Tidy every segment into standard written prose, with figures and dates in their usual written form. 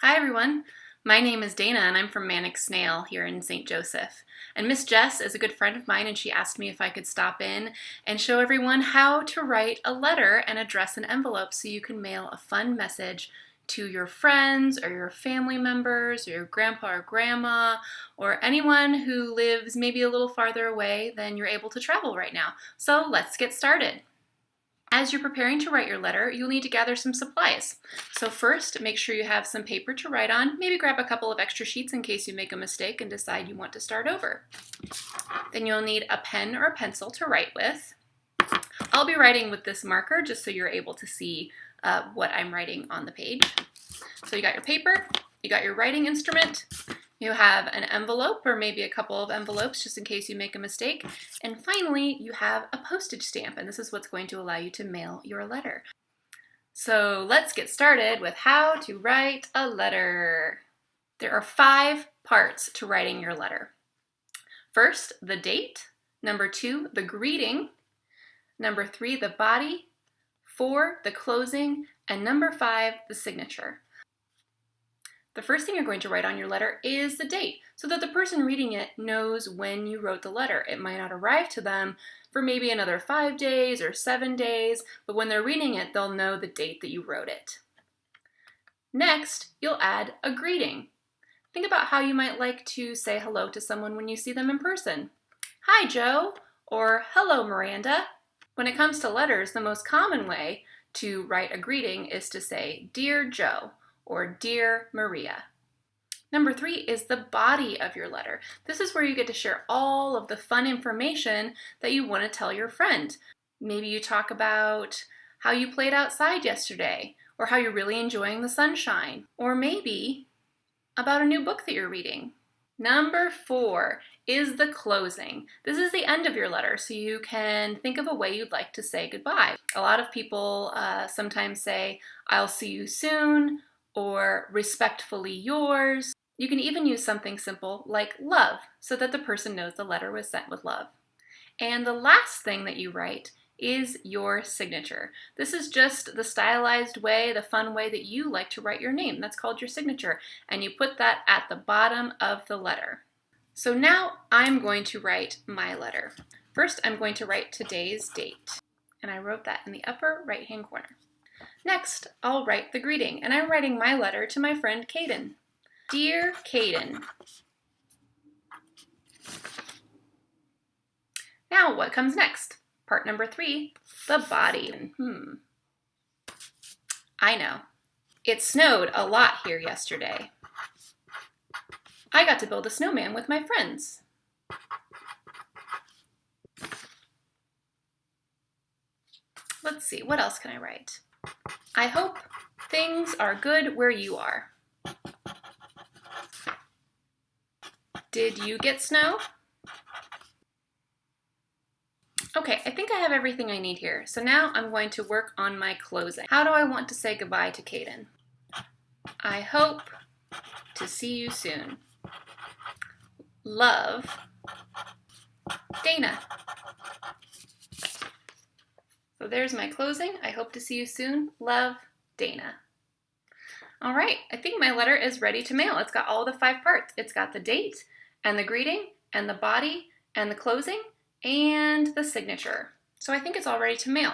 Hi everyone, my name is Dana and I'm from Manic Snail here in St. Joseph. And Miss Jess is a good friend of mine and she asked me if I could stop in and show everyone how to write a letter and address an envelope so you can mail a fun message to your friends or your family members or your grandpa or grandma or anyone who lives maybe a little farther away than you're able to travel right now. So let's get started. As you're preparing to write your letter, you'll need to gather some supplies. So first, make sure you have some paper to write on. Maybe grab a couple of extra sheets in case you make a mistake and decide you want to start over. Then you'll need a pen or a pencil to write with. I'll be writing with this marker just so you're able to see what I'm writing on the page. So you got your paper, you got your writing instrument, you have an envelope or maybe a couple of envelopes just in case you make a mistake. And finally, you have a postage stamp, and this is what's going to allow you to mail your letter. So let's get started with how to write a letter. There are 5 parts to writing your letter. First, the date. Number 2, the greeting. Number 3, the body. 4, the closing. And number 5, the signature. The first thing you're going to write on your letter is the date, so that the person reading it knows when you wrote the letter. It might not arrive to them for maybe another 5 days or 7 days, but when they're reading it, they'll know the date that you wrote it. Next, you'll add a greeting. Think about how you might like to say hello to someone when you see them in person. Hi, Joe, or hello, Miranda. When it comes to letters, the most common way to write a greeting is to say, Dear Joe, or Dear Maria. Number 3 is the body of your letter. This is where you get to share all of the fun information that you want to tell your friend. Maybe you talk about how you played outside yesterday, or how you're really enjoying the sunshine, or maybe about a new book that you're reading. Number 4 is the closing. This is the end of your letter, so you can think of a way you'd like to say goodbye. A lot of people sometimes say, I'll see you soon, or respectfully yours. You can even use something simple like love, so that the person knows the letter was sent with love. And the last thing that you write is your signature. This is just the stylized way, the fun way that you like to write your name. That's called your signature. And you put that at the bottom of the letter. So now I'm going to write my letter. First, I'm going to write today's date. And I wrote that in the upper right-hand corner. Next, I'll write the greeting, and I'm writing my letter to my friend Kaden. Dear Kaden. Now, what comes next? Part number 3, the body. I know. It snowed a lot here yesterday. I got to build a snowman with my friends. Let's see, what else can I write? I hope things are good where you are. Did you get snow? Okay, I think I have everything I need here. So now I'm going to work on my closing. How do I want to say goodbye to Kaden? I hope to see you soon. Love, Dana. So there's my closing. I hope to see you soon. Love, Dana. All right, I think my letter is ready to mail. It's got all the 5 parts. It's got the date, and the greeting, and the body, and the closing, and the signature. So I think it's all ready to mail.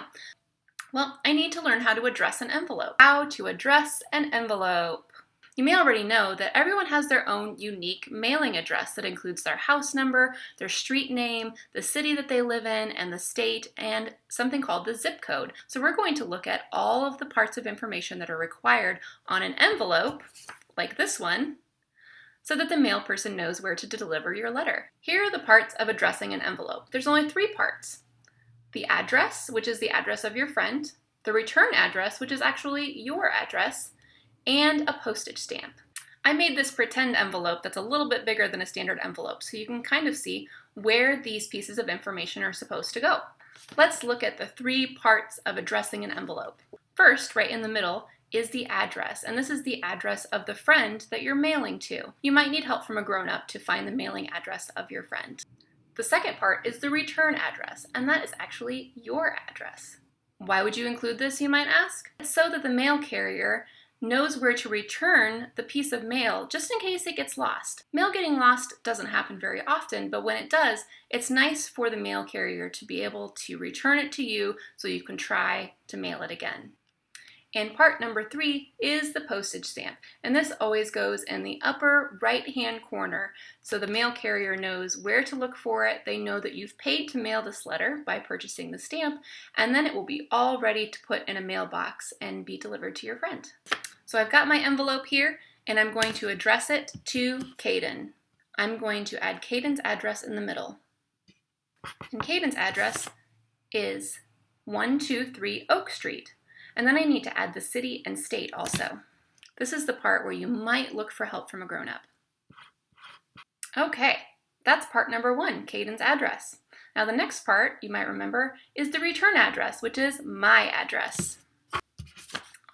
Well, I need to learn how to address an envelope. How to address an envelope. You may already know that everyone has their own unique mailing address that includes their house number, their street name, the city that they live in, and the state, and something called the zip code. So we're going to look at all of the parts of information that are required on an envelope, like this one, so that the mail person knows where to deliver your letter. Here are the parts of addressing an envelope. There's only 3 parts. The address, which is the address of your friend, the return address, which is actually your address, and a postage stamp. I made this pretend envelope that's a little bit bigger than a standard envelope, so you can kind of see where these pieces of information are supposed to go. Let's look at the 3 parts of addressing an envelope. First, right in the middle, is the address, and this is the address of the friend that you're mailing to. You might need help from a grown-up to find the mailing address of your friend. The second part is the return address, and that is actually your address. Why would you include this, you might ask? It's so that the mail carrier knows where to return the piece of mail just in case it gets lost. Mail getting lost doesn't happen very often, but when it does, it's nice for the mail carrier to be able to return it to you so you can try to mail it again. And part number 3 is the postage stamp. And this always goes in the upper right-hand corner. So the mail carrier knows where to look for it. They know that you've paid to mail this letter by purchasing the stamp, and then it will be all ready to put in a mailbox and be delivered to your friend. So I've got my envelope here, and I'm going to address it to Caden. I'm going to add Caden's address in the middle. And Caden's address is 123 Oak Street. And then I need to add the city and state also. This is the part where you might look for help from a grown-up. Okay, that's part number 1, Caden's address. Now the next part, you might remember, is the return address, which is my address.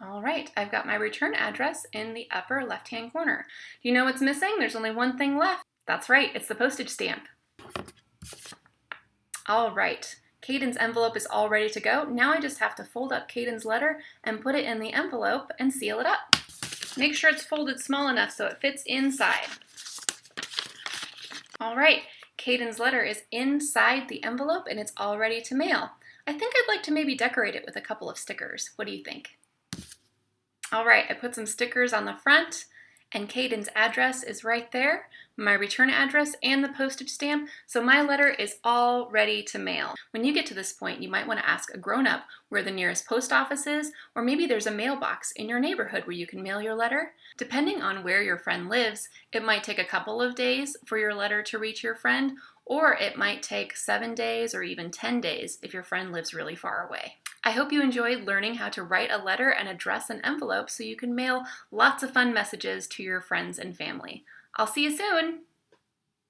All right, I've got my return address in the upper left-hand corner. Do you know what's missing? There's only one thing left. That's right, it's the postage stamp. All right. Caden's envelope is all ready to go. Now I just have to fold up Caden's letter and put it in the envelope and seal it up. Make sure it's folded small enough so it fits inside. All right, Caden's letter is inside the envelope and it's all ready to mail. I think I'd like to maybe decorate it with a couple of stickers. What do you think? All right, I put some stickers on the front, and Caden's address is right there, my return address and the postage stamp, so my letter is all ready to mail. When you get to this point, you might want to ask a grown-up where the nearest post office is, or maybe there's a mailbox in your neighborhood where you can mail your letter. Depending on where your friend lives, it might take a couple of days for your letter to reach your friend, or it might take 7 days or even 10 days if your friend lives really far away. I hope you enjoyed learning how to write a letter and address an envelope so you can mail lots of fun messages to your friends and family. I'll see you soon!